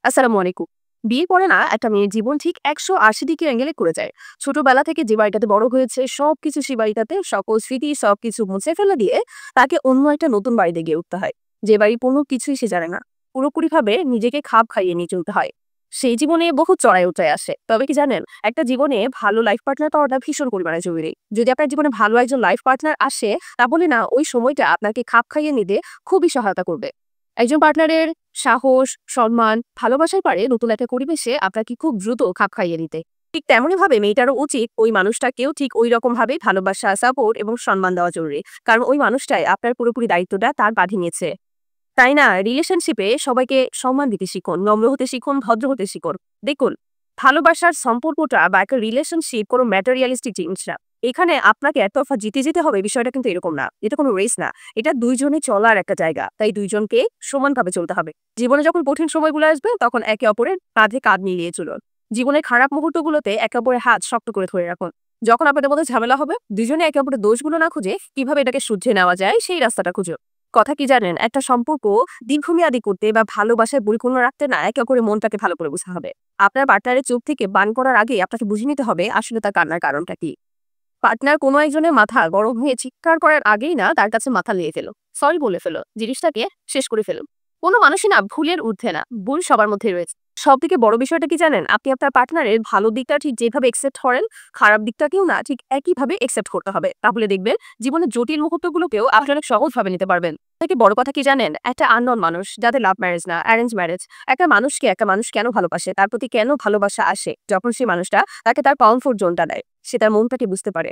আসসালামু আলাইকুম। বিয়ের পরে না একটা মেয়ের জীবন ঠিক ১৮০ ডিগ্রি অ্যাঙ্গেলে ঘুরে যায়। ছোটবেলা থেকে যে বাড়িটাতে বড় হয়েছে সবকিছু সেই বাড়িটাতে সকল স্মৃতি সবকিছু মুছে ফেলে দিয়ে তাকে অন্য একটা নতুন বাড়িতে গিয়ে উঠতে হয়। যে বাড়ির কোনো কিছুই সে জানে না। পুরোপুরিভাবে নিজেকে খাপ খাইয়ে নিয়ে চলতে হয়। সেই জীবনে বহু চড়াই উতরাই আসে। তবে কি জানেন? একটা জীবনে ভালো লাইফ পার্টনার পাওয়াটা ভীষণ পরিমাণে জরুরি। যদি আপনার জীবনে ভালো একজন লাইফ পার্টনার আসে, তাহলে না ওই সময়টা আপনাকে খাপ খাইয়ে নিতে খুবই সহায়তা করবে। একজন পার্টনারের সাহস, সম্মান, ভালোবাসায় পারে নতুন একটা পরিবেশে আপনাকে খুব দ্রুত খাপ খাইয়ে নিতে। ঠিক তেমনই ভাবে মেয়েটারও উচিত ওই মানুষটাকেও ঠিক ওই রকম ভাবে ভালোবাসা, সাপোর্ট এবং সম্মান দেওয়া জরুরি। কারণ ওই মানুষটাই আপনার পুরোপুরি দায়িত্বটা তার বাঁধে নিয়েছে। তাই না? রিলেশনশিপে সবাইকে সম্মান দিতে শিখুন, নম্র হতে শিখুন, ভদ্র হতে শিখুন। দেখুন, ভালোবাসার সম্পর্কটা বা একটা রিলেশনশিপ কোনো ম্যাটেরিয়ালিস্টিক জিনিস না। এখানে আপনাকে একতরফা জিতে যেতে হবে বিষয়টা কিন্তু এরকম না। এটা কোনো রেস না। এটা ২ জনে চলার একটা জায়গা। তাই ২ জনকে সমানভাবে চলতে হবে। জীবনে যখন কঠিন সময়গুলো আসবে তখন একে অপরের কাঁধে কাঁধ মিলিয়ে চলুন। জীবনের খারাপ মুহূর্তগুলোতে একে অপরের হাত শক্ত করে ধরে রাখুন। যখন আপনাদের মধ্যে ঝামেলা হবে, ২ জনে একে অপরের দোষগুলো না খুঁজে কিভাবে এটাকে শুধরে নেওয়া যায় সেই রাস্তাটা খুঁজুন। কথা কি জানেন? একটা সম্পর্ক দীর্ঘমেয়াদী করতে বা ভালোবাসায় পরিপূর্ণ রাখতে না একে অপরের মনটাকে ভালো করে বুঝতে হবে। আপনার পার্টনারের চোখ থেকে বান করার আগেই আপনাকে বুঝে নিতে হবে আসলে তার কান্নার কারণটা কি। পার্টনার কোনো একজনের মাথা গরম হয়ে চিৎকার করার আগেই না তার কাছে মাথা নিয়ে ফেলো। সরি বলে ফেলো। জিনিসটাকে শেষ করে ফেলুন। কোনো মানুষই না ভুলের ঊর্ধ্বে না। ভুল সবার মধ্যে রয়েছে। সবথেকে বড় বিষয়টা কি জানেন? আপনি আপনার পার্টনারের ভালো দিকটা ঠিক যেভাবে একসেপ্ট করেন, খারাপ দিকটাকেও না ঠিক একইভাবে একসেপ্ট করতে হবে। তাহলে দেখবেন জীবনের জটিল মুহূর্তগুলোকেও আপনি অনেক সহজভাবে নিতে পারবেন। থেকে বড় কথা কি জানেন? একটা আননোন মানুষ যাদের লাভ ম্যারেজ না, অ্যারেঞ্জ ম্যারেজ, একটা মানুষ কেন ভালোবাসে? তার প্রতি কেন ভালোবাসা আসে? যখন সেই মানুষটা তাকে তার কমফোর্ট জোনটা দেয়। সে তার মনটাকে বুঝতে পারে।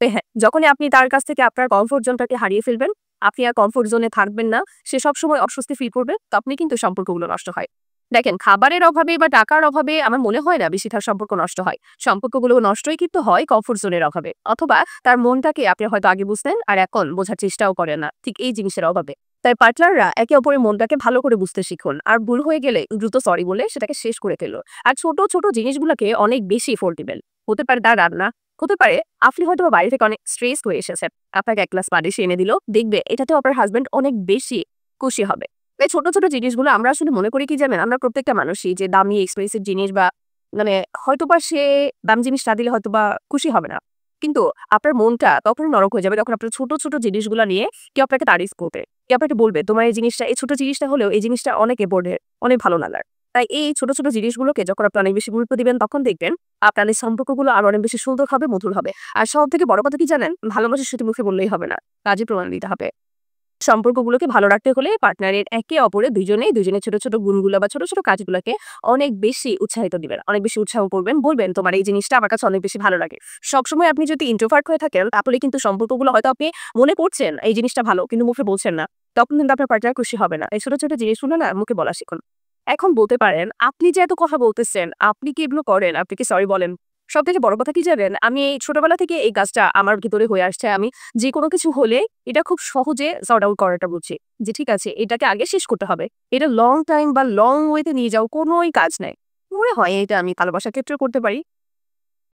হ্যাঁ, যখনই আপনি তার কাছ থেকে আপনার কমফোর্ট জোনটাকে হারিয়ে ফেলবেন, আপনি আর কমফোর্ট জোনে থাকবেন না, সে সবসময় অস্বস্তি ফিল করবে, তখনই কিন্তু সম্পর্কগুলো নষ্ট হয়। দেখেন, খাবারের অভাবে বা টাকার অভাবে আমার মনে হয় না বেশিরভাগ সম্পর্ক নষ্ট হয়। সম্পর্কগুলো নষ্টই কিন্তু হয় কমফোর্ট জোনের অভাবে। অথবা তার মনটাকে আপনি হয়তো আগে বুঝতেন আর এখন বোঝার চেষ্টাও করেন না। ঠিক এই জিনিসের অভাবে। তাই পার্টনাররা একে অপরের মনটাকে ভালো করে বুঝতে শিখুন। আর ভুল হয়ে গেলে দ্রুত সরি বলে সেটাকে শেষ করে ফেলুন। আর ছোট, ছোট জিনিসগুলোকে অনেক বেশি এফোর্ট দিবেন। হতে পারে তার রান্না, হতে পারে আপনি হয়তোবা বাইরে থেকে অনেক স্ট্রেস হয়ে এসেছেন। আপনাকে ১ গ্লাস পানি সে এনে দিল। দেখবে এটাতেও আপনার হাসব্যান্ড অনেক বেশি খুশি হবে। এই ছোট, ছোট জিনিসগুলো আমরা আসলে মনে করি কি জানেন? আমরা প্রত্যেকটা মানুষই যে দামি এক্সপেন্সিভ জিনিস বা মানে হয়তোবা সে দামি জিনিস না দিলে হয়তোবা খুশি হবে না। কিন্তু আপনার মনটা তখন নরক হয়ে যাবে যখন আপনার ছোট, ছোট জিনিসগুলা নিয়ে কেউ আপনাকে তারিফ করবে। কেউ আপনাকে বলবে, "তোমার এই জিনিসটা, এই ছোট জিনিসটা হলেও এই জিনিসটা অনেক এফোর্টের, অনেক ভালো লাগার।" তাই এই ছোট, ছোট জিনিসগুলোকে যখন আপনি অনেক বেশি গুরুত্ব দিবেন তখন দেখবেন আপনাদের সম্পর্কগুলো আরো অনেক বেশি সুন্দর হবে, মধুর হবে। আর সবথেকে বড় কথা কি জানেন? ভালোবাসা শুধু মুখে বললেই হবে না। কাজে প্রমাণ দিতে হবে। সম্পর্কগুলোকে ভালো রাখতে হলে পার্টনারের একে অপরের দুজনের ছোট, ছোট গুণগুলা বা ছোট, ছোট কাজগুলাকে অনেক বেশি উৎসাহিত দিবেন। অনেক বেশি উৎসাহ করবেন। বলবেন, "তোমার এই জিনিসটা আমার কাছে অনেক বেশি ভালো লাগে।" সবসময় আপনি যদি ইন্ট্রোভার্ট হয়ে থাকেন, তাহলে কিন্তু সম্পর্কগুলো হয়তো আপনি মনে করছেন এই জিনিসটা ভালো, কিন্তু মুখে বলছেন না। তখন কিন্তু আপনার পার্টনার খুশি হবে না। এই ছোট, ছোট জিনিসগুলো না মুখে বলা শিখুন। এখন বলতে পারেন, "আপনি যে এত কথা বলতেছেন, আপনি কি এগুলো করেন? আপনি কি সরি বলেন?" সবথেকে বড় কথা কি জানেন? আমি এই ছোটবেলা থেকে এই কাজটা আমার ভিতরে হয়ে আসছে। আমি যেকোনো কিছু হলে এটা খুব সহজে সর্ট আউট করাটা বুঝি। যে ঠিক আছে, এটাকে আগে শেষ করতে হবে। এটা লং টাইম বা লং ওয়ে তে নিয়ে যাওয়া কোনোই কাজ নাই। মনে হয় এটা আমি ভালোবাসার ক্ষেত্রেও করতে পারি।